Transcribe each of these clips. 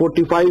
45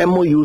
MOU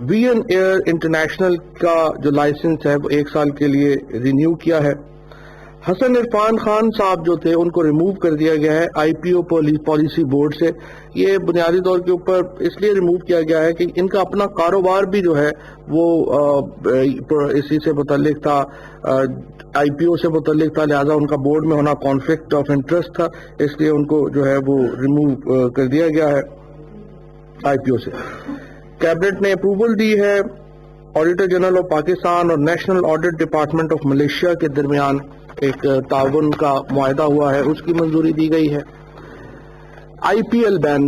وی N year international کا جو licence ہے وہ 1 سال کے لیے رینیو کیا ہے. حسن عرفان خان صاحب جو تھے ان کو ریموو کر دیا گیا ہے آئی پی او پالیسی بورڈ سے. یہ بنیادی طور کے اوپر اس لیے ریموو کیا گیا ہے کہ ان کا اپنا کاروبار بھی جو ہے وہ اسی سے متعلق تھا, آئی پی او سے متعلق تھا, لہٰذا ان کا بورڈ میں ہونا کانفلکٹ آف انٹرسٹ تھا, اس لیے ان کو جو ہے وہ ریموو کر دیا گیا ہے آئی پی او سے. کیبنٹ نے اپروول دی ہے آڈیٹر جنرل آف پاکستان اور national audit department of Malaysia کے درمیان ایک تعاون کا معاہدہ ہوا ہے, اس کی منظوری دی گئی ہے. آئی پی ایل بین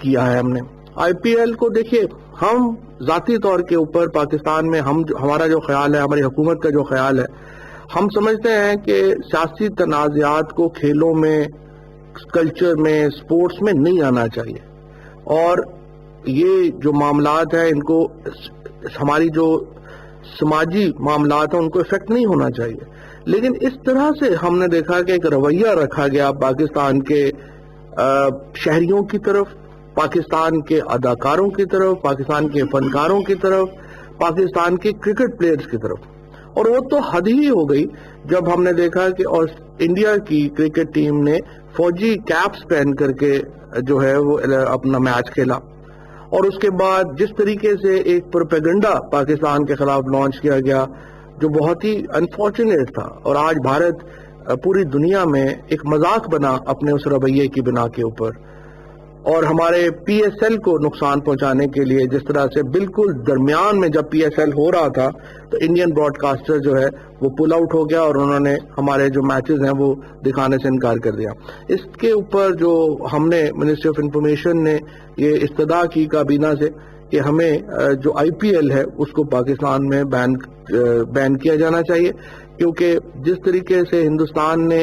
کیا ہے ہم نے. آئی پی ایل کو دیکھیے, ہم ذاتی طور کے اوپر پاکستان میں ہمارا جو خیال ہے, ہماری حکومت کا جو خیال ہے, ہم سمجھتے ہیں کہ سیاسی تنازعات کو کھیلوں میں, کلچر میں, سپورٹس میں نہیں آنا چاہیے, اور یہ جو معاملات ہیں ان کو ہماری جو سماجی معاملات ہیں ان کو افیکٹ نہیں ہونا چاہیے. لیکن اس طرح سے ہم نے دیکھا کہ ایک رویہ رکھا گیا پاکستان کے شہریوں کی طرف, پاکستان کے اداکاروں کی طرف, پاکستان کے فنکاروں کی طرف, پاکستان کے کرکٹ پلیئرز کی طرف, اور وہ تو حد ہی ہو گئی جب ہم نے دیکھا کہ انڈیا کی کرکٹ ٹیم نے فوجی کیپس پہن کر کے جو ہے وہ اپنا میچ کھیلا, اور اس کے بعد جس طریقے سے ایک پروپیگنڈا پاکستان کے خلاف لانچ کیا گیا جو بہت ہی انفارچونیٹ تھا, اور آج بھارت پوری دنیا میں ایک مذاق بنا اپنے اس رویے کی بنا کے اوپر, اور ہمارے پی ایس ایل کو نقصان پہنچانے کے لیے جس طرح سے بالکل درمیان میں جب پی ایس ایل ہو رہا تھا تو انڈین براڈ کاسٹر جو ہے وہ پل آؤٹ ہو گیا اور انہوں نے ہمارے جو میچز ہیں وہ دکھانے سے انکار کر دیا. اس کے اوپر جو ہم نے منسٹری آف انفارمیشن نے یہ استدعا کی کابینہ سے کہ ہمیں جو آئی پی ایل ہے اس کو پاکستان میں بین کیا جانا چاہیے, کیونکہ جس طریقے سے ہندوستان نے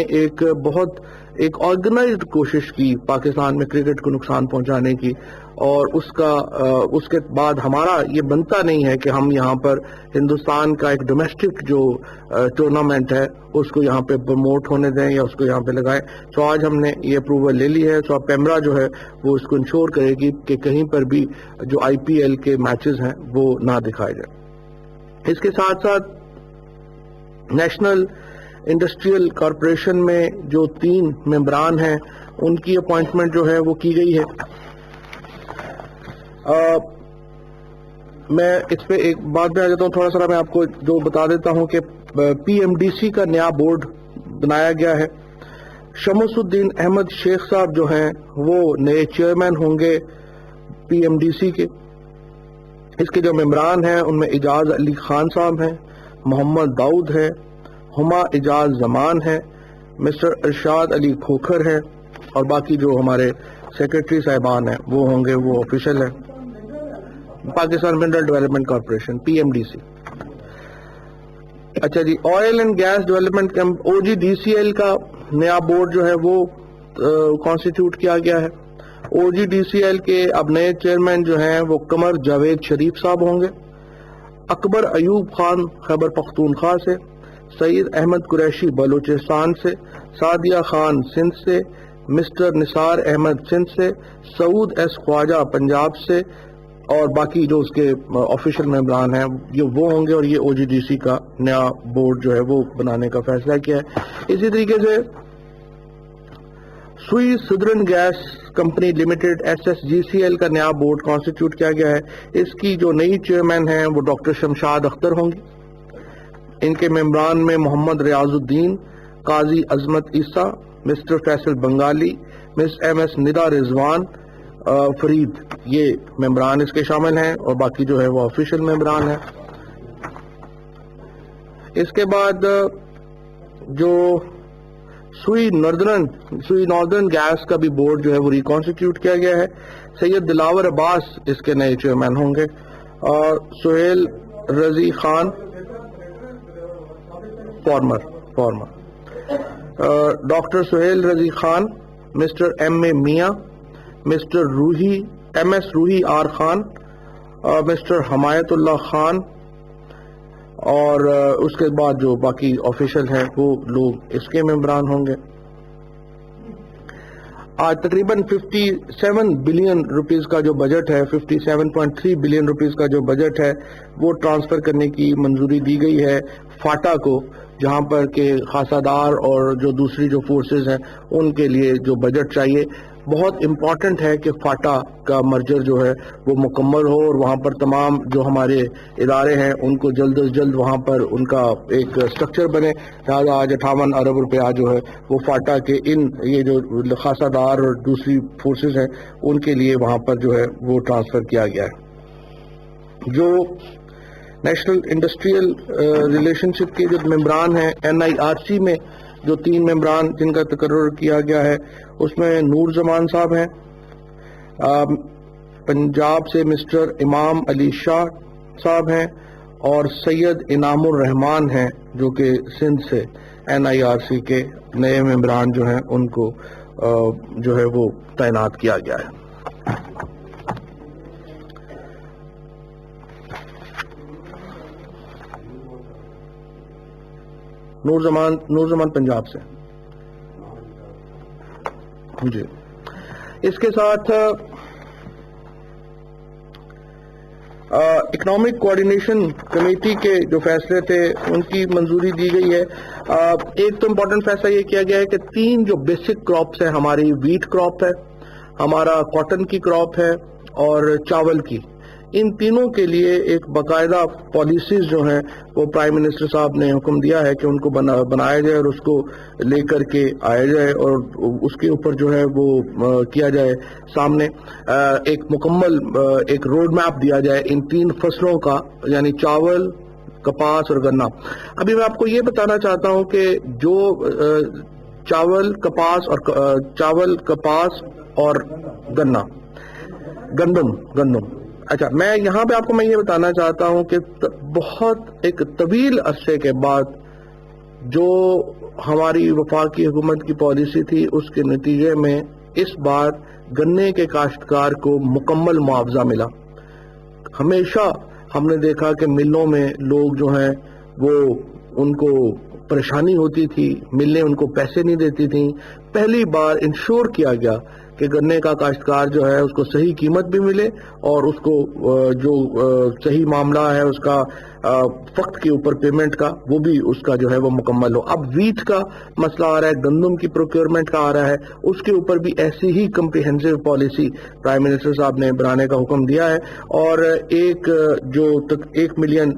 ایک آرگنائزڈ کوشش کی پاکستان میں کرکٹ کو نقصان پہنچانے کی, اور اس کے بعد ہمارا یہ بنتا نہیں ہے کہ ہم یہاں پر ہندوستان کا ایک ڈومیسٹک جو ٹورنامنٹ ہے اس کو یہاں پہ پروموٹ ہونے دیں یا اس کو یہاں پہ لگائیں. سو آج ہم نے یہ اپروول لے لی ہے. سو پیمرا جو ہے وہ اس کو انشور کرے گی کہ کہیں پر بھی جو آئی پی ایل کے میچز ہیں وہ نہ دکھائے جائیں. اس کے ساتھ ساتھ نیشنل انڈسٹریل کارپوریشن میں جو 3 ممبران ہیں ان کی اپوائنٹمنٹ جو ہے وہ کی گئی ہے. میں اس پہ ایک بات میں آ جاتا ہوں, تھوڑا سا میں آپ کو جو بتا دیتا ہوں کہ پی ایم ڈی سی کا نیا بورڈ بنایا گیا ہے. شمس الدین احمد شیخ صاحب جو ہیں وہ نئے چیئرمین ہوں گے پی ایم ڈی سی کے. اس کے جو ممبران ہیں ان میں اعجاز علی خان صاحب ہیں, محمد داؤد ہے, ہما اعجاز زمان ہے, مسٹر ارشاد علی کھوکھر ہے, اور باقی جو ہمارے سیکرٹری صاحبان ہیں وہ ہوں گے, وہ آفیشل ہیں. Pakistan mineral development corporation P M D C. اچھا جی, oil and gas development O G D C L کا نیا بورڈ جو ہے وہ کانسٹیٹیوٹ کیا گیا ہے. او جی ڈی سی ایل کے اب نئے چیئرمین جو ہیں وہ قمر جاوید شریف صاحب ہوں گے. اکبر ایوب خان خیبر پختونخوا سے, سعید احمد قریشی بلوچستان سے, سعدیہ خان سندھ سے, مسٹر نثار احمد سندھ سے, سعود ایس خواجہ پنجاب سے, اور باقی جو اس کے آفیشل ممبران ہیں یہ وہ ہوں گے, اور یہ او جی ڈی سی کا نیا بورڈ جو ہے وہ بنانے کا فیصلہ کیا ہے. اسی طریقے سے Sui southern gas company limited S S G C L کا نیا بورڈ کانسٹیٹیوٹ کیا گیا ہے. اس کی جو نئی چیئرمین ہیں وہ ڈاکٹر شمشاد اختر ہوں گی. ان کے ممبران میں محمد ریاض الدین, قاضی عظمت عیسیٰ, مسٹر فیصل بنگالی, مس ایم ایس ندا رضوان فرید, یہ ممبران اس کے شامل ہیں, اور باقی جو ہے وہ آفیشل ممبران ہیں. اس کے بعد جو سوئی ناردرن گیس کا بھی بورڈ جو ہے وہ ریکانسٹیٹیوٹ کیا گیا ہے. سید دلاور عباس اس کے نئے چیئرمین ہوں گے, اور سہیل رضی خان فارمر ڈاکٹر سہیل رضی Khan, mister M A Mian, mister M S Roohi R Khan, mister Himayat Ullah Khan, اور اس کے بعد جو باقی آفیشل ہیں وہ لوگ اس کے ممبران ہوں گے. آج تقریباً 57 بلین روپیز کا جو بجٹ ہے، 57.3 بلین روپیز کا جو بجٹ ہے وہ ٹرانسفر کرنے کی منظوری دی گئی ہے فاٹا کو، جہاں پر کہ خاصہ دار اور جو دوسری جو فورسز ہیں ان کے لیے جو بجٹ چاہیے. بہت امپورٹنٹ ہے کہ فاٹا کا مرجر جو ہے وہ مکمل ہو اور وہاں پر تمام جو ہمارے ادارے ہیں ان کو جلد از جلد وہاں پر ان کا ایک سٹرکچر بنے. لہٰذا آج 58 ارب روپیہ جو ہے وہ فاٹا کے یہ جو خاصہ دار اور دوسری فورسز ہیں ان کے لیے وہاں پر جو ہے وہ ٹرانسفر کیا گیا ہے. جو نیشنل انڈسٹریل ریلیشن شپ کے جو ممبران ہیں NIRC میں جو 3 ممبران جن کا تقرر کیا گیا ہے اس میں نور زمان صاحب ہیں، پنجاب سے مسٹر امام علی شاہ صاحب ہیں، اور سید انعام الرحمان ہیں جو کہ سندھ سے NIRC کے نئے ممبران جو ہیں ان کو جو ہے وہ تعینات کیا گیا ہے. نور زمان پنجاب سے جی. اس کے ساتھ اکنامک کوآرڈینیشن کمیٹی کے جو فیصلے تھے ان کی منظوری دی گئی ہے. ایک تو امپورٹنٹ فیصلہ یہ کیا گیا ہے کہ 3 جو بیسک کراپس ہیں، ہماری ویٹ کراپ ہے، ہمارا کاٹن کی کراپ ہے اور چاول کی، ان تینوں کے لیے ایک باقاعدہ پالیسیز جو ہیں وہ پرائم منسٹر صاحب نے حکم دیا ہے کہ ان کو بنایا جائے اور اس کو لے کر کے آیا جائے اور اس کے اوپر جو ہے وہ کیا جائے سامنے ایک مکمل ایک روڈ میپ دیا جائے ان 3 فصلوں کا، یعنی چاول، کپاس اور گنا. ابھی میں آپ کو یہ بتانا چاہتا ہوں کہ جو چاول، کپاس اور گنا، گندم. اچھا، میں یہاں پہ آپ کو یہ بتانا چاہتا ہوں کہ بہت ایک طویل عرصے کے بعد جو ہماری وفاقی حکومت کی پالیسی تھی اس کے نتیجے میں اس بار گنے کے کاشتکار کو مکمل معاوضہ ملا. ہمیشہ ہم نے دیکھا کہ ملوں میں لوگ جو ہیں وہ ان کو پریشانی ہوتی تھی، ملیں ان کو پیسے نہیں دیتی تھیں. پہلی بار انشور کیا گیا کہ گنے کا کاشتکار جو ہے اس کو صحیح قیمت بھی ملے اور اس کو جو صحیح معاملہ ہے اس کا وقت کے اوپر پیمنٹ کا وہ بھی اس کا جو ہے وہ مکمل ہو. اب ویٹ کا مسئلہ آ رہا ہے، گندم کی پروکیورمنٹ کا آ رہا ہے، اس کے اوپر بھی ایسی ہی کمپریہنسو پالیسی پرائم منسٹر صاحب نے بنانے کا حکم دیا ہے اور 1 ملین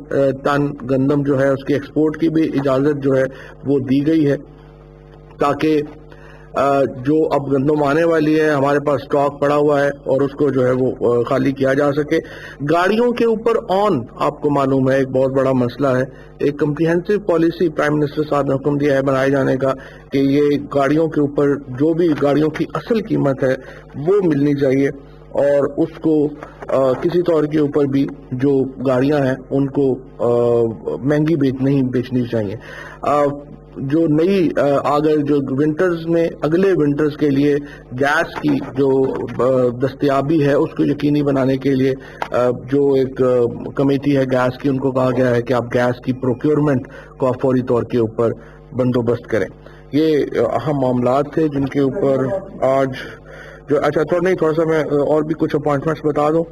ٹن گندم جو ہے اس کی ایکسپورٹ کی بھی اجازت جو ہے وہ دی گئی ہے تاکہ جو اب گندم آنے والی ہے ہمارے پاس سٹاک پڑا ہوا ہے اور اس کو جو ہے وہ خالی کیا جا سکے. گاڑیوں کے اوپر آپ کو معلوم ہے ایک بہت بڑا مسئلہ ہے. ایک کمپریہنسو پالیسی پرائم منسٹر صاحب نے حکم دیا ہے بنائے جانے کا کہ یہ گاڑیوں کے اوپر جو بھی گاڑیوں کی اصل قیمت ہے وہ ملنی چاہیے اور اس کو کسی طور کے اوپر بھی جو گاڑیاں ہیں ان کو مہنگی نہیں بیچنی چاہیے. جو نئی جو ونٹرز میں اگلے ونٹرز کے لیے گیس کی جو دستیابی ہے اس کو یقینی بنانے کے لیے جو ایک کمیٹی ہے گیس کی، ان کو کہا گیا ہے کہ آپ گیس کی پروکیورمنٹ کو آپ فوری طور کے اوپر بندوبست کریں. یہ اہم معاملات تھے جن کے اوپر آج تھوڑا سا میں اور بھی کچھ اپوائنٹمنٹس بتا دوں.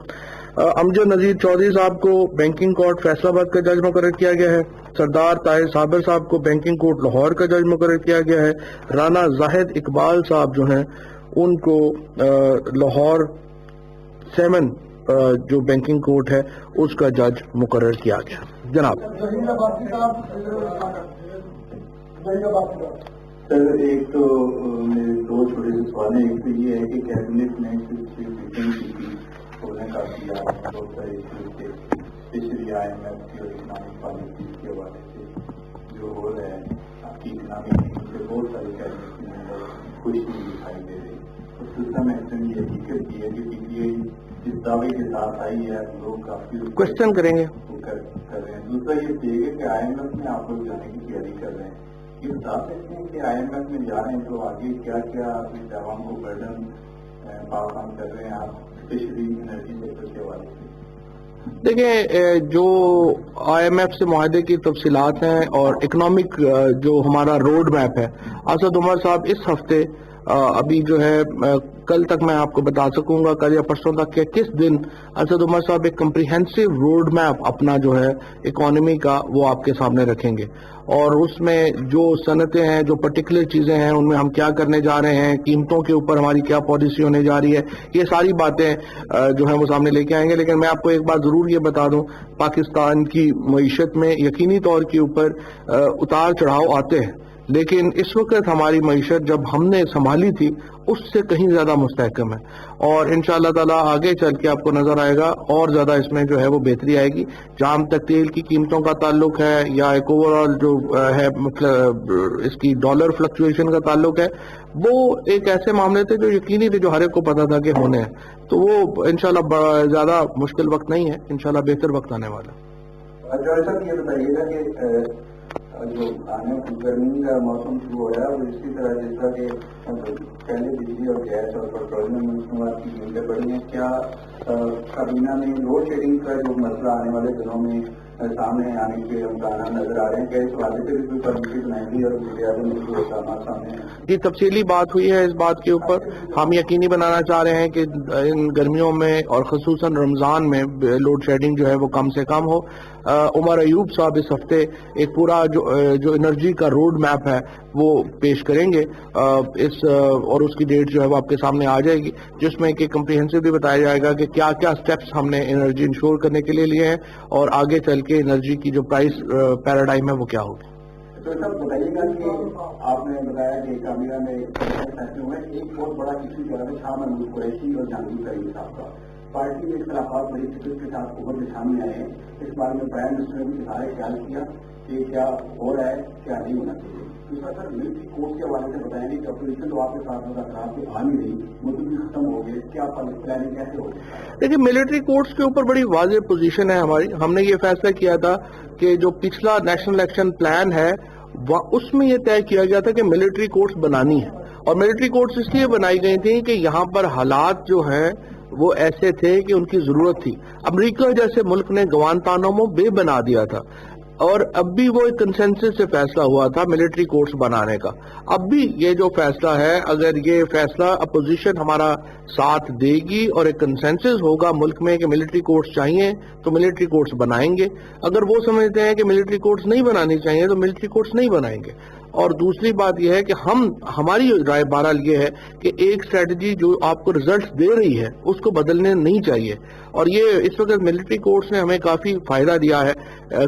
امجد نذیر چودھری صاحب کو بینکنگ کورٹ فیصلہ آباد کا جج مقرر کیا گیا ہے. سردار طاہر صابر صاحب کو بینکنگ کورٹ لاہور کا جج مقرر کیا گیا ہے. رانا زاہد اقبال صاحب جو ہیں ان کو لاہور 7 جو بینکنگ کورٹ ہے اس کا جج مقرر کیا گیا. جناب سر، ایک تو میرے 2 چھوٹے سے سوال ہیں. ایک تو یہ ہے کہ کیبنٹ نے کھولنے کا کیا بہت سارے ایشوز کے، اسپیشلی IMF کی اور اکنامک پالیسیز کے حوالے سے جو ہو رہا ہے آپ کی اکنامک سے بہت سارے کیبنٹ کے اندر خوش نہیں دکھائی دے رہی. اور دوسرا محسن یہ حقیقت کی ہے کہ PTI جس دعوے کے ساتھ آئی ہے لوگ کافی کوشچن کریں گے کر رہے ہیں. دوسرا یہ دیکھے کہ IMF میں آپ لوگ جانے کی تیاری کر رہے ہیں. یہ بتا سکتے ہیں کہ IMF میں جا رہے ہیں تو آگے کیا کیا اپنے عوام کو برڈن فراہم کر رہے ہیں آپ، اسپیشلی انرجی سیکٹر کے حوالے سے؟ دیکھیں، جو IMF سے معاہدے کی تفصیلات ہیں اور اکنامک جو ہمارا روڈ میپ ہے، اسد عمر صاحب اس ہفتے ابھی جو ہے کل تک میں آپ کو بتا سکوں گا، کل یا پرسوں تک، کہ کس دن اسد عمر صاحب ایک کمپریہنسو روڈ میپ اپنا جو ہے اکانومی کا وہ آپ کے سامنے رکھیں گے، اور اس میں جو صنعتیں ہیں، جو پرٹیکولر چیزیں ہیں، ان میں ہم کیا کرنے جا رہے ہیں، قیمتوں کے اوپر ہماری کیا پالیسی ہونے جا رہی ہے، یہ ساری باتیں جو ہیں وہ سامنے لے کے آئیں گے۔ لیکن میں آپ کو ایک بات ضرور یہ بتا دوں، پاکستان کی معیشت میں یقینی طور کے اوپر اتار چڑھاؤ آتے ہیں، لیکن اس وقت ہماری معیشت جب ہم نے سنبھالی تھی اس سے کہیں زیادہ مستحکم ہے، اور انشاءاللہ تعالی آگے چل کے آپ کو نظر آئے گا اور زیادہ اس میں جو ہے وہ بہتری آئے گی۔ جہاں تک تیل کی قیمتوں کا تعلق ہے یا ایک اوور آل جو ہے اس کی ڈالر فلکچویشن کا تعلق ہے، وہ ایک ایسے معاملے تھے جو یقینی تھے، جو ہر ایک کو پتا تھا کہ ہونے ہیں، تو وہ انشاءاللہ زیادہ مشکل وقت نہیں ہے، انشاءاللہ بہتر وقت آنے والا ہے۔ جوہر صاحب یہ بتائیے گا کہ جو آنے گرمی کا موسم شروع ہو رہا ہے، اور اسی طرح جس طرح کہ پہلے بجلی اور گیس اور پیٹرولیم مصنوعات کی قیمتیں بڑھی ہیں، کیا کابینہ میں لوڈ شیڈنگ کا جو مسئلہ آنے والے دنوں میں سامنے آنے کے امکانات نظر آ رہے ہیں، کیا اس واقعے پہ بھی کوئی پالیسی بنائیں گی اور اقدامات سامنے ہیں؟ جی، تفصیلی بات ہوئی ہے اس بات کے اوپر۔ ہم یقینی بنانا چاہ رہے ہیں کہ ان گرمیوں میں اور خصوصاً رمضان میں لوڈ شیڈنگ جو ہے وہ کم سے کم ہو۔ عمر ایوب صاحب اس ہفتے ایک پورا جو انرجی کا روڈ میپ ہے وہ پیش کریں گے، اور اس کی ڈیٹ جو ہے وہ آپ کے سامنے آ جائے گی، جس میں کہ کمپریہنسو بھی بتایا جائے گا کہ کیا کیا سٹیپس ہم نے انرجی انشور کرنے کے لیے لیے ہیں، اور آگے چل کے انرجی کی جو پرائس پیراڈائم ہے وہ کیا ہوگی۔ تو سر بتائیے گا کہ آپ نے بتایا کہ کابینہ میں فیصلے ہوئے، ایک بہت بڑا ایشو جو ہے شاہ محمود قریشی اور جہانگیر ترین صاحب کا پارٹی میں اختلافات بڑی شدت کے ساتھ ابھر کے سامنے آئے ہیں۔ اس بارے میں پرائم منسٹر نے بھی اظہار خیال کیا کہ کیا ہو رہا ہے، کیا نہیں ہونا چاہیے۔ دوسرا سر ملٹری کورس کے حوالے سے بتائیں گے کہ اپوزیشن تو آپ کے ساتھ مذاکرات سے آ نہیں رہی، مدت بھی ختم ہو گئے، کیا پلاننگ کیسے ہوگی؟ دیکھیے، ملٹری کورٹس کے اوپر بڑی واضح پوزیشن ہے ہماری۔ ہم نے یہ فیصلہ کیا تھا کہ جو پچھلا نیشنل الیکشن پلان ہے اس میں یہ طے کیا گیا تھا کہ ملٹری کورٹس بنانی ہے، اور ملٹری کورٹس اس لیے بنائی گئی تھیں کہ یہاں پر حالات جو ہیں وہ ایسے تھے کہ ان کی ضرورت تھی۔ امریکہ جیسے ملک نے گوانتانامو بے بنا دیا تھا، اور اب بھی وہ ایک کنسنسس سے فیصلہ ہوا تھا ملٹری کورٹس بنانے کا۔ اب بھی یہ جو فیصلہ ہے، اگر یہ فیصلہ اپوزیشن ہمارا ساتھ دے گی اور ایک کنسنسس ہوگا ملک میں کہ ملٹری کورٹس چاہیے، تو ملٹری کورٹس بنائیں گے۔ اگر وہ سمجھتے ہیں کہ ملٹری کورٹس نہیں بنانی چاہیے تو ملٹری کورٹس نہیں بنائیں گے۔ اور دوسری بات یہ ہے کہ ہماری رائے بہرحال یہ ہے کہ ایک اسٹریٹجی جو آپ کو ریزلٹس دے رہی ہے اس کو بدلنے نہیں چاہیے، اور یہ اس وقت ملٹری کورٹس نے ہمیں کافی فائدہ دیا ہے،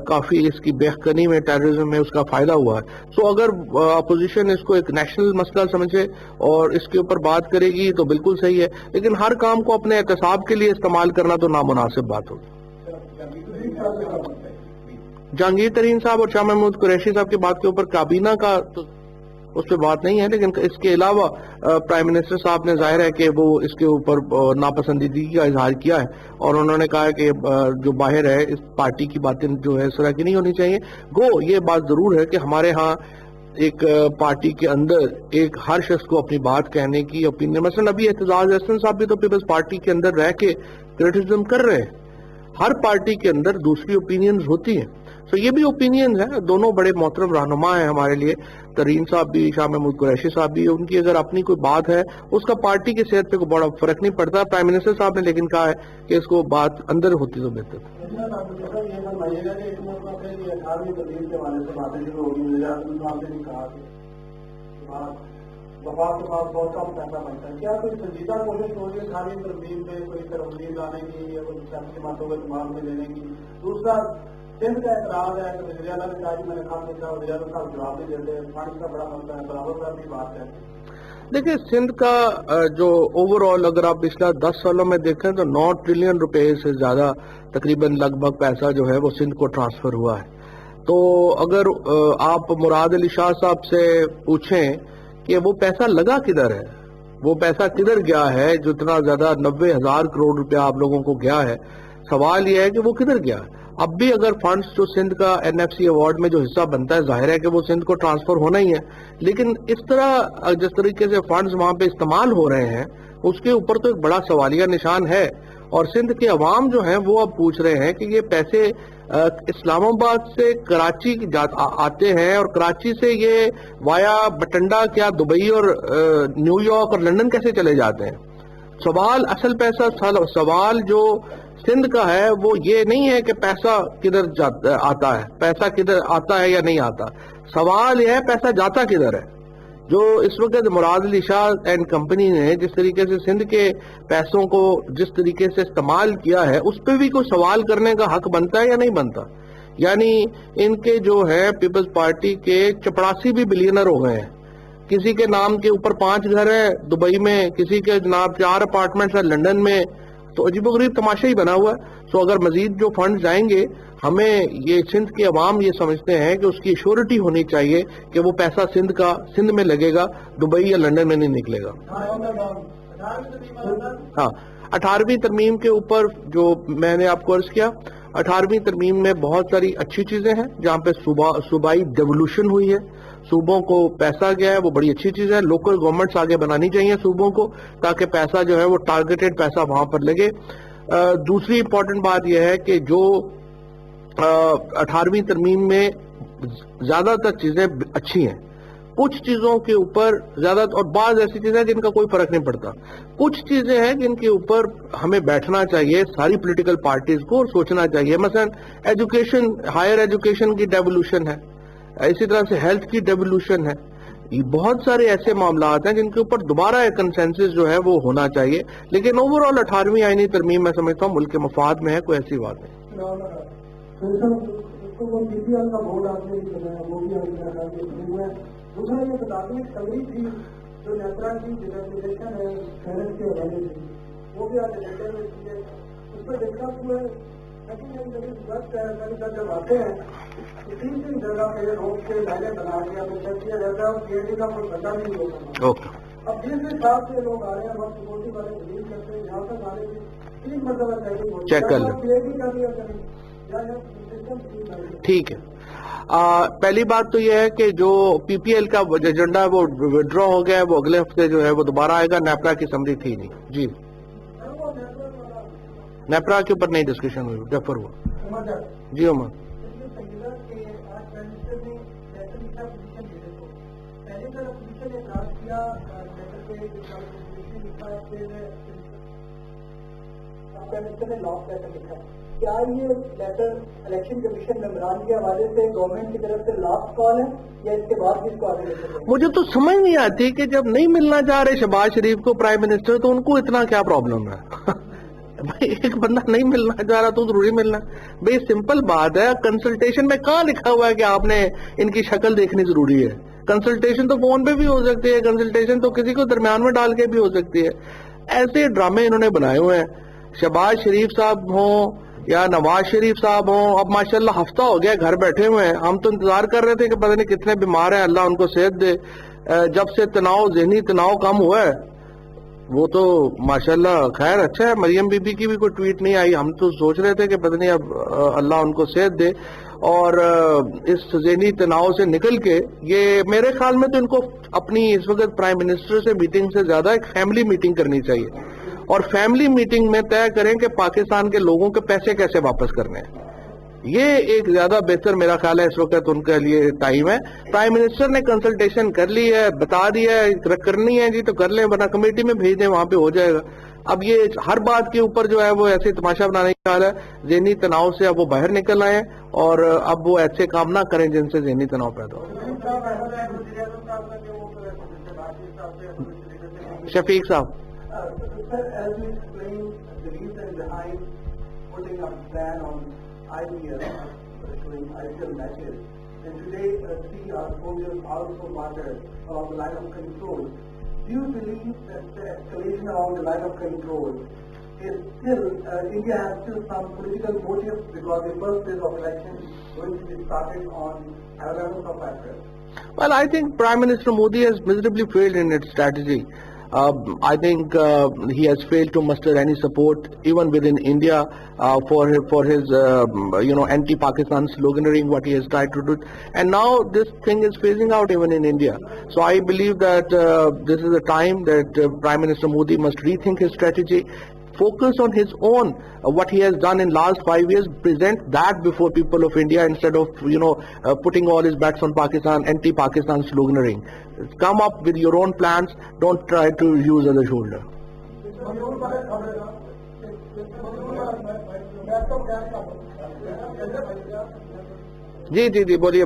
کافی اس کی بہکنی میں، ٹیررزم میں اس کا فائدہ ہوا ہے۔ سو اگر اپوزیشن اس کو ایک نیشنل مسئلہ سمجھے اور اس کے اوپر بات کرے گی تو بالکل صحیح ہے، لیکن ہر کام کو اپنے احتساب کے لیے استعمال کرنا تو نامناسب بات ہوگی۔ جہانگیر ترین صاحب اور شاہ محمود قریشی صاحب کی بات کے اوپر کابینہ کا تو اس پہ بات نہیں ہے، لیکن اس کے علاوہ پرائم منسٹر صاحب نے ظاہر ہے کہ وہ اس کے اوپر ناپسندیدگی کا اظہار کیا ہے، اور انہوں نے کہا کہ جو باہر ہے اس پارٹی کی باتیں جو ہے اس طرح کی نہیں ہونی چاہیے۔ یہ بات ضرور ہے کہ ہمارے ہاں ایک پارٹی کے اندر ایک ہر شخص کو اپنی بات کہنے کی اوپینین، مثلا ابھی اعتزاز احسن صاحب بھی تو پیپلز پارٹی کے اندر رہ کے کریٹیسزم کر رہے ہیں۔ ہر پارٹی کے اندر دوسری اوپینینز ہوتی ہیں، تو یہ بھی اوپینینز ہیں۔ دونوں بڑے محترم رہنما ہیں ہمارے لیے، ترین صاحب بھی، شاہ محمود قریشی صاحب بھی۔ ان کی اگر اپنی کوئی بات ہے اس کا پارٹی کی صحت پہ کوئی بڑا فرق نہیں پڑتا۔ پرائم منسٹر صاحب نے لیکن کہا ہے کہ اس کو بات اندر ہوتی تو بہتر۔ وفاق کے پاس بہت کم پیسہ بنتا ہے، کیا کوئی سنجیدہ کوشش ہو رہی ہے خالی ترمیم پہ کوئی ترمیم لانے کی یا کوئی سیاسی باتوں کو دماغ میں لینے کی؟ دوسرا سندھ کا اعتراض ہے کہ وزیر اعلیٰ نے کہا کہ میں نے خاص طور وزیر اعلیٰ صاحب جواب نہیں دیتے، فنڈس کا بڑا مسئلہ ہے، برابر صاحب کی بات ہے۔ دیکھیں، سندھ کا جو اوور آل اگر آپ پچھلا 10 سالوں میں دیکھیں تو 9 ٹریلین روپے سے زیادہ تقریباً لگ بھگ پیسہ جو ہے وہ سندھ کو ٹرانسفر ہوا ہے۔ تو اگر آپ مراد علی شاہ صاحب سے پوچھیں کہ وہ پیسہ لگا کدھر ہے، وہ پیسہ کدھر گیا ہے جو اتنا زیادہ 90,000 کروڑ روپیہ آپ لوگوں کو گیا ہے، سوال یہ ہے کہ وہ کدھر گیا ہے۔ اب بھی اگر فنڈز جو سندھ کا NFC ایوارڈ میں جو حصہ بنتا ہے، ظاہر ہے کہ وہ سندھ کو ٹرانسفر ہونا ہی ہے، لیکن اس طرح جس طریقے سے فنڈز وہاں پہ استعمال ہو رہے ہیں اس کے اوپر تو ایک بڑا سوالیہ نشان ہے، اور سندھ کے عوام جو ہیں وہ اب پوچھ رہے ہیں کہ یہ پیسے اسلام آباد سے کراچی آتے ہیں اور کراچی سے یہ وایا بٹنڈا کیا دبئی اور نیو یارک اور لندن کیسے چلے جاتے ہیں؟ سوال اصل سوال جو سندھ کا ہے وہ یہ نہیں ہے کہ پیسہ کدھر آتا ہے، پیسہ کدھر آتا ہے یا نہیں آتا، سوال یہ ہے پیسہ جاتا کدھر ہے. جو اس وقت مراد علی شاہ اینڈ کمپنی نے جس طریقے سے سندھ کے پیسوں کو جس طریقے سے استعمال کیا ہے اس پہ بھی کوئی سوال کرنے کا حق بنتا ہے یا نہیں بنتا؟ یعنی ان کے جو ہے پیپلز پارٹی کے 84 بھی بلینر ہو گئے ہیں. کسی کے نام کے اوپر 5 گھر ہے دبئی میں، کسی کے جناب 4 اپارٹمنٹس ہیں لندن میں، تو عجیب و غریب تماشا ہی بنا ہوا ہے. سو اگر مزید جو فنڈ جائیں گے، ہمیں یہ سندھ کے عوام یہ سمجھتے ہیں کہ اس کی شیورٹی ہونی چاہیے کہ وہ پیسہ سندھ میں لگے گا، دبئی یا لندن میں نہیں نکلے گا. ہاں 18ویں ترمیم کے اوپر جو میں نے آپ کو عرض کیا، 18ویں ترمیم میں بہت ساری اچھی چیزیں ہیں جہاں پہ صوبائی ڈیولوشن ہوئی ہے، صوبوں کو پیسہ گیا ہے، وہ بڑی اچھی چیز ہے. لوکل گورنمنٹس آگے بنانی چاہیے صوبوں کو تاکہ پیسہ جو ہے وہ ٹارگیٹڈ پیسہ وہاں پر لگے. دوسری امپورٹنٹ بات یہ ہے کہ جو 18ویں ترمیم میں زیادہ تر چیزیں اچھی ہیں، کچھ چیزوں کے اوپر زیادہ، اور بعض ایسی چیزیں جن کا کوئی فرق نہیں پڑتا، کچھ چیزیں ہیں جن کے اوپر ہمیں بیٹھنا چاہیے ساری پولیٹیکل پارٹیز کو اور سوچنا چاہیے. مثلا ایجوکیشن، ہائر ایجوکیشن کی ڈیولوشن ہے، اسی طرح سے ہیلتھ کی ڈیولوشن ہے. یہ بہت سارے ایسے معاملات ہیں جن کے اوپر دوبارہ ایک کنسنسس جو ہے وہ ہونا چاہیے. لیکن اوور آل 18ویں آئینی ترمیم میں سمجھتا ہوں ملک کے مفاد میں ہے، کوئی ایسی بات نہیں. دوسرا یہ بتا دیں تقریب تھی جو نیپرا کی ڈیلیگیشن ہے خیرت کے حوالے سے، وہ بھی آج ایجنڈے میں تھی ہے، اس پہ ڈسکس ہوئے. جب آتے ہیں تو 3 جگہ پہ روڈ کے لائنیں بنا کے اب چیک کیا جاتا ہے اور PhD کا کوئی بندہ نہیں ہوتا. اب جس حساب سے لوگ آ رہے ہیں ہم سیکورٹی والے بلیو کرتے ہیں یہاں تک آنے کی 3 مرتبہ چیک کر لیں PhD کا بھی اگر ٹھیک ہے. پہلی بات تو یہ ہے کہ جو پی پی ایل کا ایجنڈا ہے وہ وڈرا ہو گیا ہے، وہ اگلے ہفتے جو ہے وہ دوبارہ آئے گا. نیپرا کی سمری تھی نہیں. جی نیپرا کے اوپر نہیں ڈسکشن ہوئی، ڈیفر ہوا. جی عمر کیا یہ لیٹر الیکشن کمیشن ممبران کے حوالے سے گورنمنٹ کی طرف سے لاسٹ کال ہے یا اس کے بعد بھی اس کو آگے لے سکتے ہیں؟ مجھے تو سمجھ نہیں آتی کہ جب نہیں ملنا چاہ رہے شہباز شریف کو پرائم منسٹر تو ان کو اتنا کیا پرابلم ہے؟ بھائی ایک بندہ نہیں ملنا چاہ رہا تو ضروری ملنا. بھائی سمپل بات ہے. کنسلٹیشن میں کہاں لکھا ہوا ہے کہ آپ نے ان کی شکل دیکھنی ضروری ہے؟ کنسلٹیشن تو فون پہ بھی ہو سکتی ہے، کنسلٹیشن تو کسی کو درمیان میں ڈال کے بھی ہو سکتی ہے. ایسے ڈرامے انہوں نے بنائے ہوئے ہیں. شہباز شریف صاحب ہوں یا نواز شریف صاحب ہوں، اب ماشاءاللہ ہفتہ ہو گیا گھر بیٹھے ہوئے ہیں. ہم تو انتظار کر رہے تھے کہ پتہ نہیں کتنے بیمار ہیں، اللہ ان کو صحت دے. جب سے ذہنی تناؤ کم ہوا ہے وہ تو ماشاءاللہ خیر اچھا ہے. مریم بی بی کی بھی کوئی ٹویٹ نہیں آئی. ہم تو سوچ رہے تھے کہ پتہ نہیں اب اللہ ان کو صحت دے. اور اس ذہنی تناؤ سے نکل کے یہ میرے خیال میں تو ان کو اپنی اس وقت پرائم منسٹر سے میٹنگ سے زیادہ ایک فیملی میٹنگ کرنی چاہیے، اور فیملی میٹنگ میں طے کریں کہ پاکستان کے لوگوں کے پیسے کیسے واپس کرنے ہیں. یہ ایک زیادہ بہتر میرا خیال ہے اس وقت ان کے لیے ٹائم ہے. پرائم منسٹر نے کنسلٹیشن کر لی ہے، بتا دیا ہے کرنی ہے جی تو کر لیں، ورنہ کمیٹی میں بھیج دیں، وہاں پہ ہو جائے گا. اب یہ ہر بات کے اوپر جو ہے وہ ایسے تماشا بنانے کا حال ہے. ذہنی تناؤ سے اب وہ باہر نکل آئے اور اب وہ ایسے کام نہ کریں جن سے ذہنی تناؤ پیدا ہو. شفیق صاحب IPL matches, and today see our soldiers also martyred along the line of control. Do you believe that the escalation along the line of control is still, India has still some political motives because the first phase of election is going to be started on 11th of April? Well, I think Prime Minister Modi has miserably failed in its strategy. I think he has failed to muster any support even within India for his anti-Pakistan sloganeering, what he has tried to do. And now this thing is phasing out even in India. So I believe that this is a time that Prime Minister Modi must rethink his strategy. focus on his own, what he has done in last 5 years, present that before people of India instead of, putting all his bets on Pakistan, anti-Pakistan sloganeering. Come up with your own plans, don't try to use as a shoulder. جی بولیے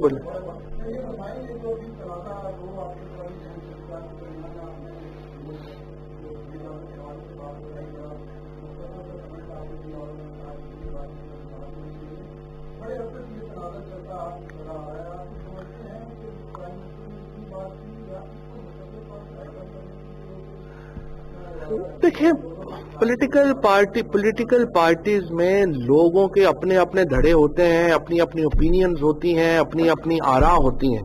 دیکھیں political parties میں لوگوں کے اپنے اپنے دھڑے ہوتے ہیں، اپنی اپنی اوپینینز ہوتی ہیں، اپنی اپنی آراء ہوتی ہیں،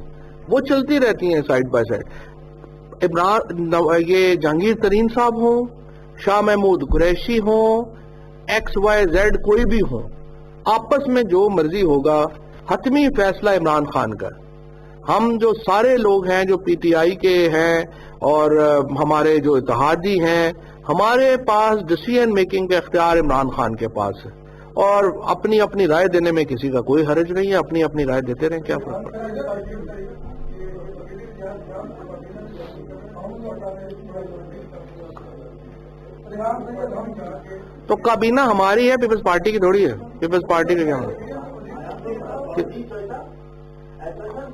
وہ چلتی رہتی ہیں سائڈ بائی سائڈ. یہ جہانگیر ترین صاحب ہوں، شاہ محمود قریشی ہوں، XYZ کوئی بھی ہوں، آپس میں جو مرضی ہوگا، حتمی فیصلہ عمران خان کا. ہم جو سارے لوگ ہیں جو PTI کے ہیں اور ہمارے جو اتحادی ہیں، ہمارے پاس ڈیسیژن میکنگ کا اختیار عمران خان کے پاس ہے، اور اپنی اپنی رائے دینے میں کسی کا کوئی حرج نہیں ہے. اپنی اپنی رائے دیتے رہیں، کیا فرق پڑتا ہے. تو کابینہ ہماری ہے، پیپلز پارٹی کی تھوڑی ہے. پیپلز پارٹی کا کیا ہے؟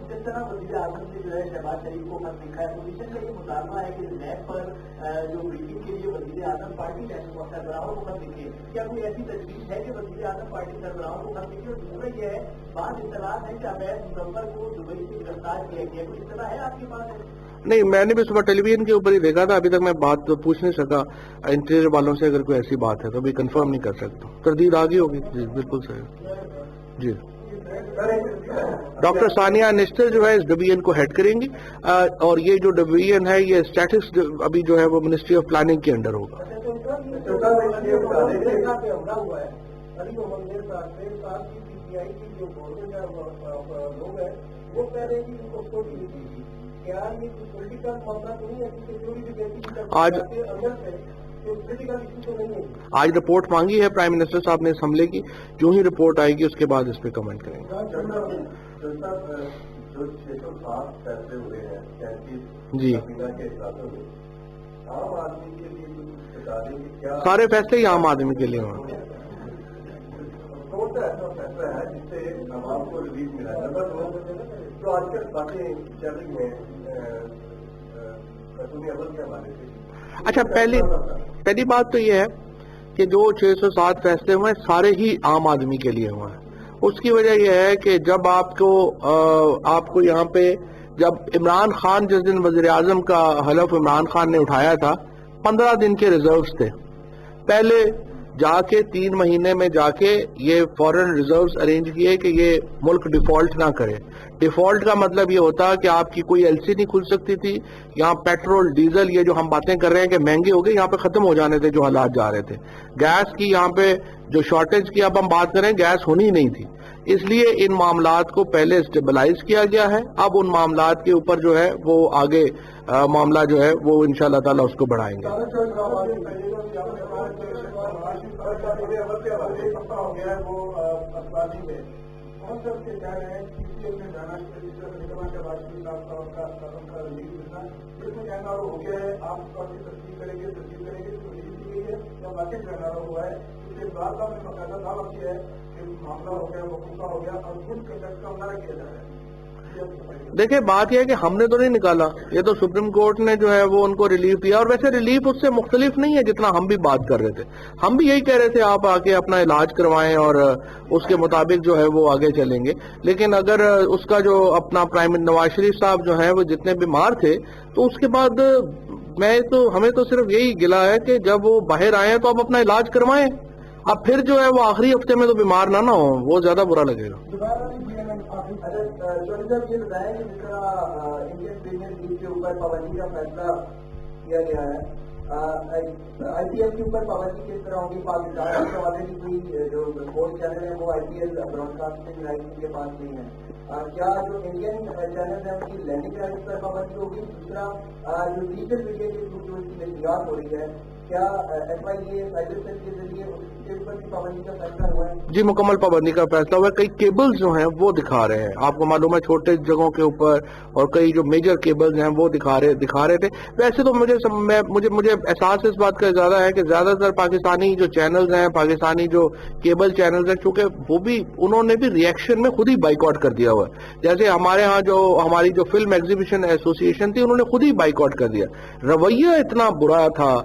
جس طرح وزیر اعظم نے جو ہے شہباز شریف کو خط لکھا ہے، اپوزیشن کا یہ مطالبہ ہے کہ نیب پر جو بریفنگ کے لیے وزیر اعظم پارٹی سربراہوں کو خط لکھے. کیا کوئی ایسی تجویز ہے کہ وزیر اعظم پارٹی سربراہوں کو خط لکھے؟ اور دوسرا یہ ہے، بعض اطلاعات ہیں کہ عبید مظفر کو دبئی سے گرفتار کیا گیا، کوئی اطلاع ہے آپ کے پاس؟ نہیں، میں نے بھی صبح ٹیلی ویژن کے اوپر ہی دیکھا تھا. ابھی تک میں بات پوچھ نہیں سکا انٹیریئر والوں سے. اگر کوئی ایسی بات ہے تو ابھی کنفرم نہیں کر سکتا. تردید آگے ہوگی. جی بالکل صحیح. جی ڈاکٹر ثانیہ نشتر جو ہے اس ڈویژن کو ہیڈ کریں گی، اور یہ جو ڈویژن ہے یہ اسٹیٹکس ابھی جو ہے وہ منسٹری آف پلاننگ کے انڈر ہوگا. آج رپورٹ مانگی ہے پرائم منسٹر صاحب نے اسمبلی کی. جو ہی رپورٹ آئے گی اس کے بعد اس پہ کمنٹ کریں گے. جی سارے فیصلے ہی عام آدمی کے لیے ہوں. اچھا، پہلی بات تو یہ ہے کہ جو 607 فیصلے ہوئے ہیں سارے ہی عام آدمی کے لیے ہوئے ہیں. اس کی وجہ یہ ہے کہ جب آپ کو یہاں پہ جب عمران خان جس دن وزیر اعظم کا حلف عمران خان نے اٹھایا تھا، 15 دن کے ریزروز تھے. پہلے جا کے 3 مہینے میں جا کے یہ فورن ریزروز ارینج کیے کہ یہ ملک ڈیفالٹ نہ کرے. ڈیفالٹ کا مطلب یہ ہوتا کہ آپ کی کوئی LC نہیں کھل سکتی تھی. یہاں پیٹرول ڈیزل یہ جو ہم باتیں کر رہے ہیں کہ مہنگے ہو گئے، یہاں پہ ختم ہو جانے تھے جو حالات جا رہے تھے. گیس کی یہاں پہ جو شارٹیج کی اب ہم بات کریں، گیس ہونی نہیں تھی. اس لیے ان معاملات کو پہلے اسٹیبلائز کیا گیا ہے. اب ان معاملات کے اوپر جو ہے وہ آگے معاملہ جو ہے وہ انشاءاللہ تعالیٰ اس کو بڑھائیں گے. دیکھیں بات یہ ہے کہ ہم نے تو نہیں نکالا، یہ تو سپریم کورٹ نے جو ہے وہ ان کو ریلیف دیا. اور ویسے ریلیف اس سے مختلف نہیں ہے جتنا ہم بھی بات کر رہے تھے. ہم بھی یہی کہہ رہے تھے آپ آ کے اپنا علاج کروائیں اور اس کے مطابق جو ہے وہ آگے چلیں گے. لیکن اگر اس کا جو اپنا نواز شریف صاحب جو ہیں وہ جتنے بیمار تھے، تو اس کے بعد ہمیں تو صرف یہی گلا ہے کہ جب وہ باہر آئے ہیں تو آپ اپنا علاج کروائیں. اب پھر جو ہے وہ آخری ہفتے میں تو بیمار نہ ہو، وہ زیادہ برا لگے گا. یہ بتائیں کہ جس طرح انڈین پریمیئر لیگ کے اوپر پابندی کا فیصلہ کیا گیا ہے، IPL کے اوپر پابندی کس طرح ہوگی؟ پاکستان کے حوالے کی کوئی جو اسپورٹس چینل ہے وہ IPL براڈ کاسٹنگ رائٹس کے پاس نہیں ہے. کیا جو انڈین چینل ہیں ان کی لینڈنگ رائٹس پر پابندی ہوگی؟ دوسرا جو ڈیجیٹل میڈیا کے تھرو جو اس کی تشکیلات ہو رہی ہے کیا F I A cyber cell کے ذریعے اس کے اوپر بھی پابندی کا فیصلہ ہوا ہے؟ جی مکمل پابندی کا فیصلہ ہوا ہے. کئی کیبلز جو ہیں وہ دکھا رہے ہیں, آپ کو معلوم ہے چھوٹے جگہوں کے اوپر, اور کئی جو میجر کیبلز ہیں وہ دکھا رہے تھے. ویسے تو مجھے احساس اس بات کا زیادہ ہے کہ زیادہ تر پاکستانی جو چینلز ہیں, پاکستانی جو کیبل چینلز ہیں, چونکہ وہ بھی انہوں نے بھی ری ایکشن میں خود ہی بائیکاٹ کر دیا ہوا ہے. جیسے ہمارے ہاں جو ہماری جو فلم ایگزیبیشن ایسوسی ایشن تھی, انہوں نے خود ہی بائیکاٹ کر دیا. رویہ اتنا برا تھا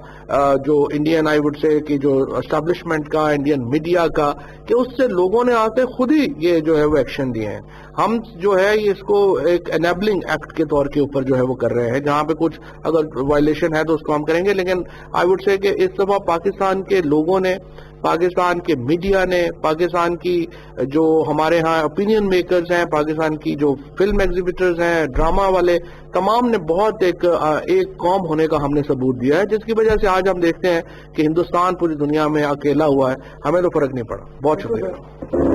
جو انڈین آئی وڈ سے کہ جو اسٹیبلشمنٹ کا, انڈین میڈیا کا, کہ اس سے لوگوں نے آ کے خود ہی یہ جو ہے وہ ایکشن دیے ہیں. ہم جو ہے اس کو ایک انیبلنگ ایکٹ کے طور کے اوپر جو ہے وہ کر رہے ہیں, جہاں پہ کچھ اگر وائلیشن ہے تو اس کو ہم کریں گے. لیکن آئی وڈ سے کہ اس دفعہ پاکستان کے لوگوں نے, پاکستان کے میڈیا نے, پاکستان کی جو ہمارے ہاں اوپینین میکرز ہیں, پاکستان کی جو فلم ایگزیبیٹرز ہیں, ڈرامہ والے, تمام نے بہت ایک قوم ہونے کا ہم نے ثبوت دیا ہے, جس کی وجہ سے آج ہم دیکھتے ہیں کہ ہندوستان پوری دنیا میں اکیلا ہوا ہے. ہمیں تو فرق نہیں پڑا. بہت شکریہ.